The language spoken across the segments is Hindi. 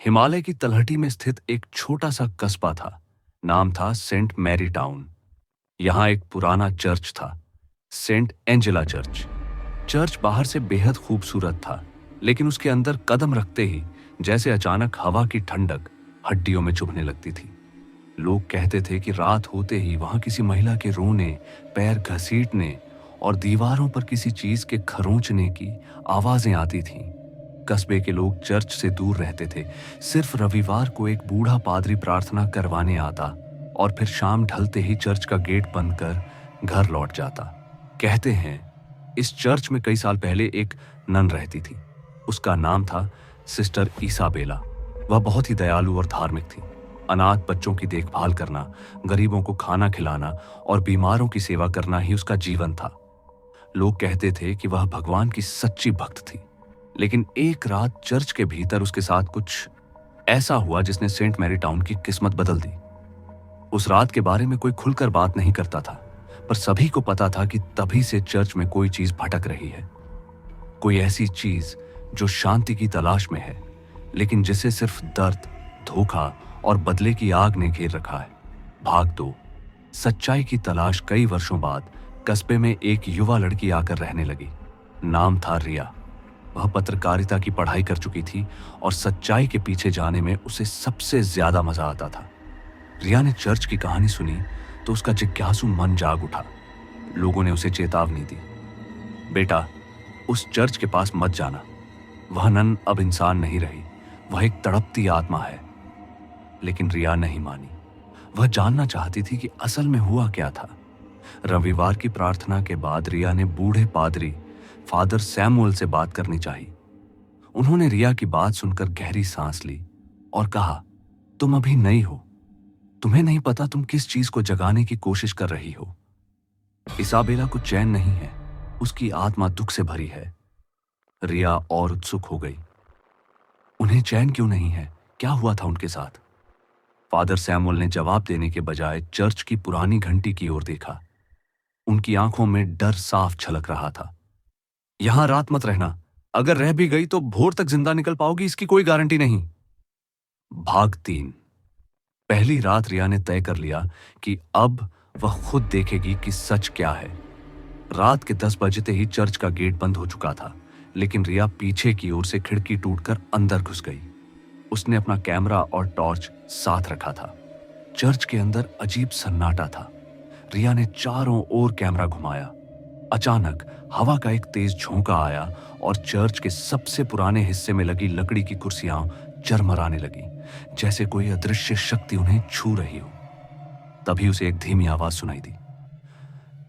हिमालय की तलहटी में स्थित एक छोटा सा कस्बा था। नाम था सेंट मैरी टाउन। यहाँ एक पुराना चर्च था, सेंट एंजेला चर्च। चर्च बाहर से बेहद खूबसूरत था, लेकिन उसके अंदर कदम रखते ही जैसे अचानक हवा की ठंडक हड्डियों में चुभने लगती थी। लोग कहते थे कि रात होते ही वहां किसी महिला के रोने, पैर घसीटने और दीवारों पर किसी चीज के खरोंचने की आवाजें आती थीं। कस्बे के लोग चर्च से दूर रहते थे। सिर्फ रविवार को एक बूढ़ा पादरी प्रार्थना करवाने आता और फिर शाम ढलते ही चर्च का गेट बंद कर घर लौट जाता। कहते हैं इस चर्च में कई साल पहले एक नन रहती थी। उसका नाम था सिस्टर ईसाबेला। वह बहुत ही दयालु और धार्मिक थी। अनाथ बच्चों की देखभाल करना, गरीबों को खाना खिलाना और बीमारों की सेवा करना ही उसका जीवन था। लोग कहते थे कि वह भगवान की सच्ची भक्त थी। लेकिन एक रात चर्च के भीतर उसके साथ कुछ ऐसा हुआ जिसने सेंट मैरी टाउन की किस्मत बदल दी। उस रात के बारे में कोई खुलकर बात नहीं करता था, पर सभी को पता था कि तभी से चर्च में कोई चीज भटक रही है। कोई ऐसी चीज जो शांति की तलाश में है, लेकिन जिसे सिर्फ दर्द, धोखा और बदले की आग ने घेर रखा है। भाग 2। सच्चाई की तलाश। कई वर्षों बाद कस्बे में एक युवा लड़की आकर रहने लगी। नाम था रिया। वह पत्रकारिता की पढ़ाई कर चुकी थी और सच्चाई के पीछे जाने में उसे सबसे ज्यादा मजा आता था। रिया ने चर्च की कहानी सुनी तो उसका जिज्ञासु मन जाग उठा। लोगों ने उसे चेतावनी दी, बेटा, उस चर्च के पास मत जाना। वह नन अब इंसान नहीं रही, वह एक तड़पती आत्मा है। लेकिन रिया नहीं मानी। वह जानना चाहती थी कि असल में हुआ क्या था। रविवार की प्रार्थना के बाद रिया ने बूढ़े पादरी फादर सैमुअल से बात करनी चाहिए। उन्होंने रिया की बात सुनकर गहरी सांस ली और कहा, तुम अभी नई हो, तुम्हें नहीं पता तुम किस चीज को जगाने की कोशिश कर रही हो। इसाबेला को चैन नहीं है, उसकी आत्मा दुख से भरी है। रिया और उत्सुक हो गई। उन्हें चैन क्यों नहीं है? क्या हुआ था उनके साथ? फादर सैमुअल ने जवाब देने के बजाय चर्च की पुरानी घंटी की ओर देखा। उनकी आंखों में डर साफ झलक रहा था। यहां रात मत रहना। अगर रह भी गई तो भोर तक जिंदा निकल पाओगी, इसकी कोई गारंटी नहीं। भाग 3। पहली रात रिया ने तय कर लिया कि अब वह खुद देखेगी कि सच क्या है। रात के 10 बजते ही चर्च का गेट बंद हो चुका था, लेकिन रिया पीछे की ओर से खिड़की टूटकर अंदर घुस गई। उसने अपना कैमरा और टॉर्च साथ रखा था। चर्च के अंदर अजीब सन्नाटा था। रिया ने चारों ओर कैमरा घुमाया। अचानक हवा का एक तेज झोंका आया और चर्च के सबसे पुराने हिस्से में लगी लकड़ी की कुर्सियां चरमराने लगी, जैसे कोई अदृश्य शक्ति उन्हें छू रही हो। तभी उसे एक धीमी आवाज सुनाई दी,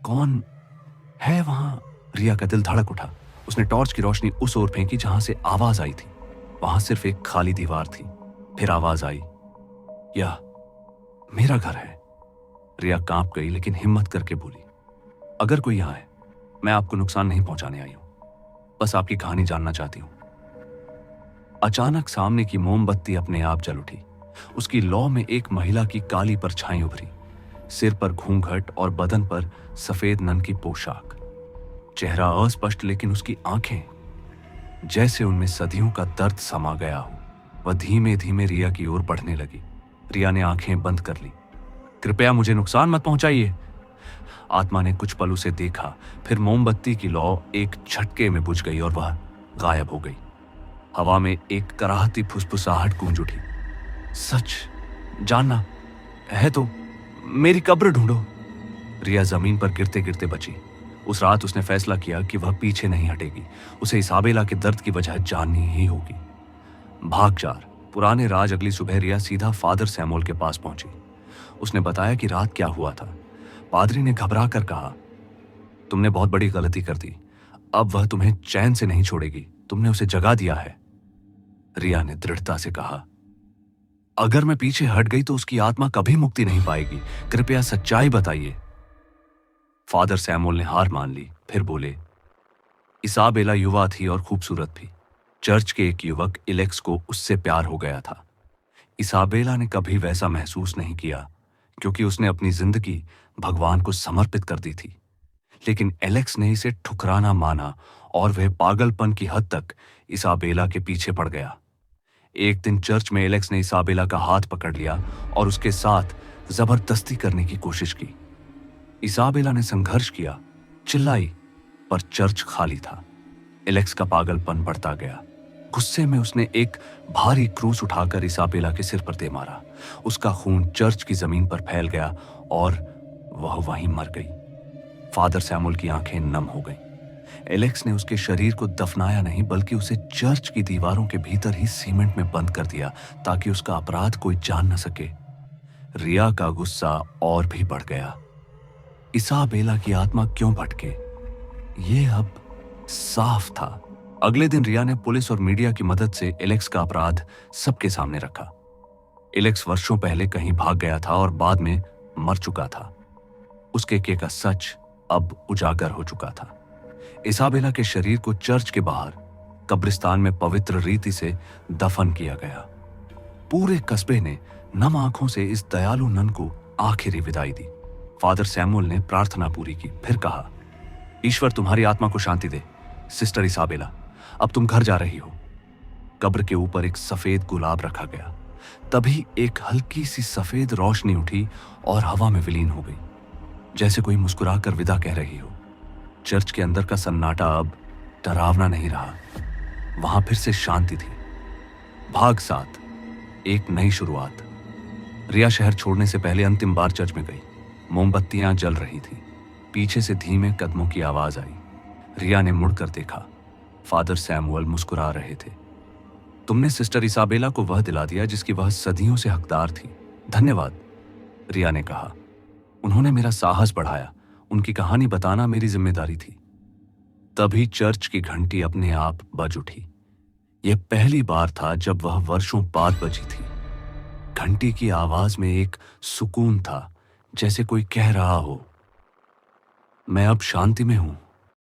कौन है वहां? रिया का दिल धड़क उठा। उसने टॉर्च की रोशनी उस ओर फेंकी जहां से आवाज आई थी। वहां सिर्फ एक खाली दीवार थी। फिर आवाज आई, यह मेरा घर है। रिया कांप गई, लेकिन हिम्मत करके बोली, अगर कोई यहां है, मैं आपको नुकसान नहीं पहुंचाने आई हूं, बस आपकी कहानी जानना चाहती हूं। अचानक सामने की मोमबत्ती अपने आप जल उठी। उसकी लौ में एक महिला की काली परछाई उभरी। सिर पर घूंघट और बदन पर सफेद नन की पोशाक। चेहरा अस्पष्ट, लेकिन उसकी आंखें जैसे उनमें सदियों का दर्द समा गया हो। वह धीमे धीमे रिया की ओर बढ़ने लगी। रिया ने आंखें बंद कर ली। कृपया मुझे नुकसान मत पहुंचाइए। आत्मा ने कुछ पल उसे देखा, फिर मोमबत्ती की लौ एक झटके में बुझ गई और वह गायब हो गई। हवा में एक कराहती फुसफुसाहट गूंज उठी, सच जानना है तो मेरी कब्र ढूंढो। रिया जमीन पर गिरते गिरते बची। उस रात उसने फैसला किया कि वह पीछे नहीं हटेगी। उसे इसाबेला के दर्द की वजह जाननी ही होगी। भाग 4। पुराने राज। अगली सुबह रिया सीधा फादर सैमुअल के पास पहुंची। उसने बताया कि रात क्या हुआ था। पादरी ने घबरा कर कहा, तुमने बहुत बड़ी गलती कर दी। अब वह तुम्हें चैन से नहीं छोड़ेगी। तुमने उसे जगा दिया है। रिया ने दृढ़ता से कहा, अगर मैं पीछे हट गई तो उसकी आत्मा कभी मुक्ति नहीं पाएगी। कृपया सच्चाई बताइए। फादर सैमुअल ने हार मान ली। फिर बोले, इसाबेला युवा थी और खूबसूरत भी। चर्च के एक युवक इलेक्स को उससे प्यार हो गया था। इसाबेला ने कभी वैसा महसूस नहीं किया, क्योंकि उसने अपनी जिंदगी भगवान को समर्पित कर दी थी। लेकिन एलेक्स ने इसे ठुकराना माना और वह पागलपन की हद तक इसाबेला के पीछे पड़ गया। एक दिन चर्च में एलेक्स ने इसाबेला का हाथ पकड़ लिया और उसके साथ जबरदस्ती करने की कोशिश की। इसाबेला ने संघर्ष किया, चिल्लाई, पर चर्च खाली था। एलेक्स का पागलपन बढ़ता गया। गुस्से में उसने एक भारी क्रूस उठाकर इसाबेला के सिर पर दे मारा। उसका खून चर्च की जमीन पर फैल गया और वह वहीं मर गई। फादर सैमुअल की आंखें नम हो गईं। एलेक्स ने उसके शरीर को दफनाया नहीं, बल्कि उसे चर्च की दीवारों के भीतर ही सीमेंट में बंद कर दिया ताकि उसका अपराध कोई जान न सके। रिया का गुस्सा और भी बढ़ गया। इसाबेला की आत्मा क्यों भटके, ये अब साफ था। अगले दिन रिया ने पुलिस और मीडिया की मदद से एलेक्स का अपराध सबके सामने रखा। एलेक्स वर्षों पहले कहीं भाग गया था और बाद में मर चुका था। उसके किए का सच अब उजागर हो चुका था। इसाबेला के शरीर को चर्च के बाहर कब्रिस्तान में पवित्र रीति से दफन किया गया। पूरे कस्बे ने नम आंखों से इस दयालु नन को आखिरी विदाई दी। फादर सैमुअल ने प्रार्थना पूरी की, फिर कहा, ईश्वर तुम्हारी आत्मा को शांति दे। सिस्टर इसाबेला, अब तुम घर जा रही हो। कब्र के ऊपर एक सफेद गुलाब रखा गया। तभी एक हल्की सी सफेद रोशनी उठी और हवा में विलीन हो गई, जैसे कोई मुस्कुराकर विदा कह रही हो। चर्च के अंदर का सन्नाटा अब डरावना नहीं रहा, वहां फिर से शांति थी। भाग 7, एक नई शुरुआत। रिया शहर छोड़ने से पहले अंतिम बार चर्च में गई। मोमबत्तियां जल रही थी। पीछे से धीमे कदमों की आवाज आई। रिया ने मुड़कर देखा। फादर सैमुअल मुस्कुरा रहे थे। तुमने सिस्टर इसाबेला को वह दिला दिया जिसकी वह सदियों से हकदार थी। धन्यवाद, रिया ने कहा। उन्होंने मेरा साहस बढ़ाया। उनकी कहानी बताना मेरी जिम्मेदारी थी। तभी चर्च की घंटी अपने आप बज उठी। यह पहली बार था जब वह वर्षों बाद बजी थी। घंटी की आवाज में एक सुकून था, जैसे कोई कह रहा हो, मैं अब शांति में हूं।